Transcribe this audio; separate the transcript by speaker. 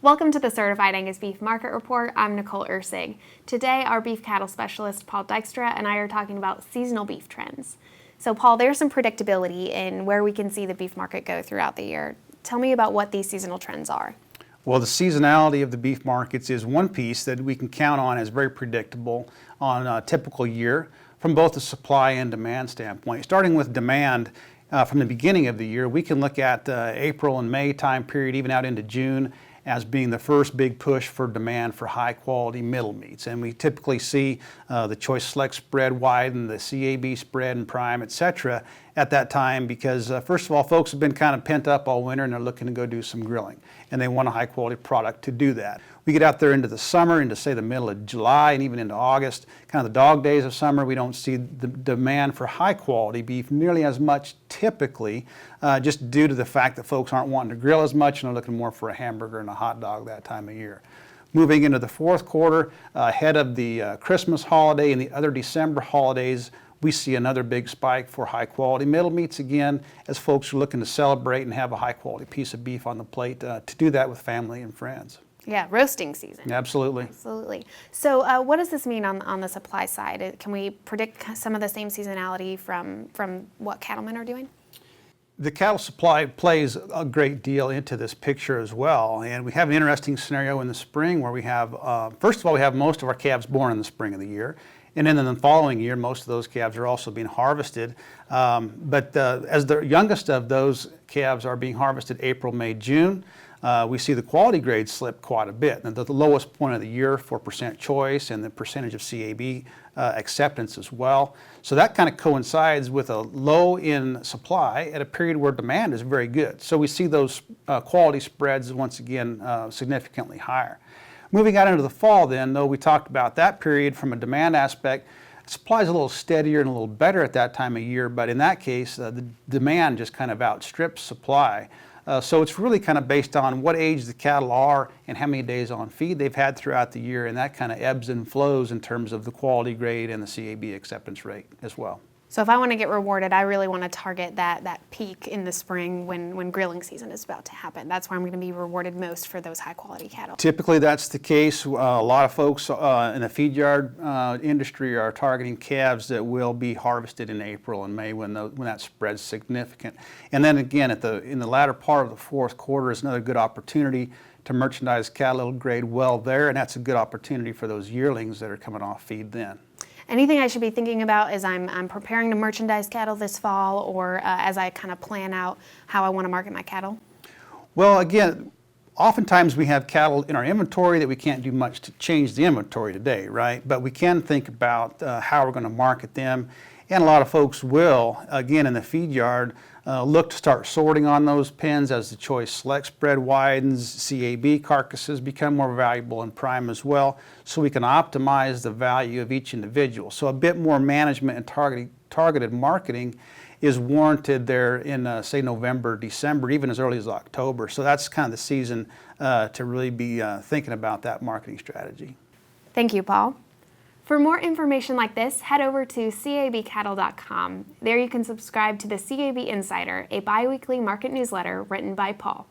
Speaker 1: Welcome to the Certified Angus Beef Market Report. I'm Nicole Ursig. Today, our beef cattle specialist, Paul Dykstra, and I are talking about seasonal beef trends. So Paul, there's some predictability in where we can see the beef market go throughout the year. Tell me about what these seasonal trends are.
Speaker 2: Well, the seasonality of the beef markets is one piece that we can count on as very predictable on a typical year from both the supply and demand standpoint. Starting with demand, from the beginning of the year, we can look at April and May time period, even out into June, as being the first big push for demand for high quality middle meats. And we typically see the choice select spread widen, the CAB spread and prime, etc. at that time because first of all, folks have been kind of pent up all winter and they're looking to go do some grilling. And they want a high quality product to do that. We get out there into the summer, into say the middle of July and even into August, kind of the dog days of summer, we don't see the demand for high quality beef nearly as much typically, just due to the fact that folks aren't wanting to grill as much and they're looking more for a hamburger and a hot dog that time of year. Moving into the fourth quarter, ahead of the Christmas holiday and the other December holidays, we see another big spike for high quality middle meats again as folks are looking to celebrate and have a high quality piece of beef on the plate to do that with family and friends.
Speaker 1: Yeah, roasting season.
Speaker 2: Absolutely.
Speaker 1: Absolutely. So what does this mean on the supply side? Can we predict some of the same seasonality from what cattlemen are doing?
Speaker 2: The cattle supply plays a great deal into this picture as well, and we have an interesting scenario in the spring where we have, first of all, we have most of our calves born in the spring of the year, and then in the following year, most of those calves are also being harvested. But as the youngest of those calves are being harvested April, May, June, we see the quality grade slip quite a bit. And the lowest point of the year for percent choice and the percentage of CAB acceptance as well. So that kind of coincides with a low in supply at a period where demand is very good. So we see those quality spreads once again significantly higher. Moving out into the fall then, though we talked about that period from a demand aspect, supply is a little steadier and a little better at that time of year, but in that case, the demand just kind of outstrips supply. So it's really kind of based on what age the cattle are and how many days on feed they've had throughout the year, and that kind of ebbs and flows in terms of the quality grade and the CAB acceptance rate as well.
Speaker 1: So if I want to get rewarded, I really want to target that peak in the spring when grilling season is about to happen. That's where I'm going to be rewarded most for those high quality cattle.
Speaker 2: Typically that's the case. A lot of folks in the feed yard industry are targeting calves that will be harvested in April and May when that spread's significant. And then again in the latter part of the fourth quarter is another good opportunity to merchandise cattle grade well there, and that's a good opportunity for those yearlings that are coming off feed then.
Speaker 1: Anything I should be thinking about as I'm preparing to merchandise cattle this fall, or as I kind of plan out how I want to market my cattle?
Speaker 2: Well, again, oftentimes we have cattle in our inventory that we can't do much to change the inventory today, right? But we can think about how we're going to market them. And a lot of folks will, again, in the feed yard, look to start sorting on those pens as the choice select spread widens, CAB carcasses become more valuable and prime as well, so we can optimize the value of each individual. So a bit more management and targeted marketing is warranted there in, say, November, December, even as early as October. So that's kind of the season to really be thinking about that marketing strategy.
Speaker 1: Thank you, Paul. For more information like this, head over to cabcattle.com. There you can subscribe to the CAB Insider, a bi-weekly market newsletter written by Paul.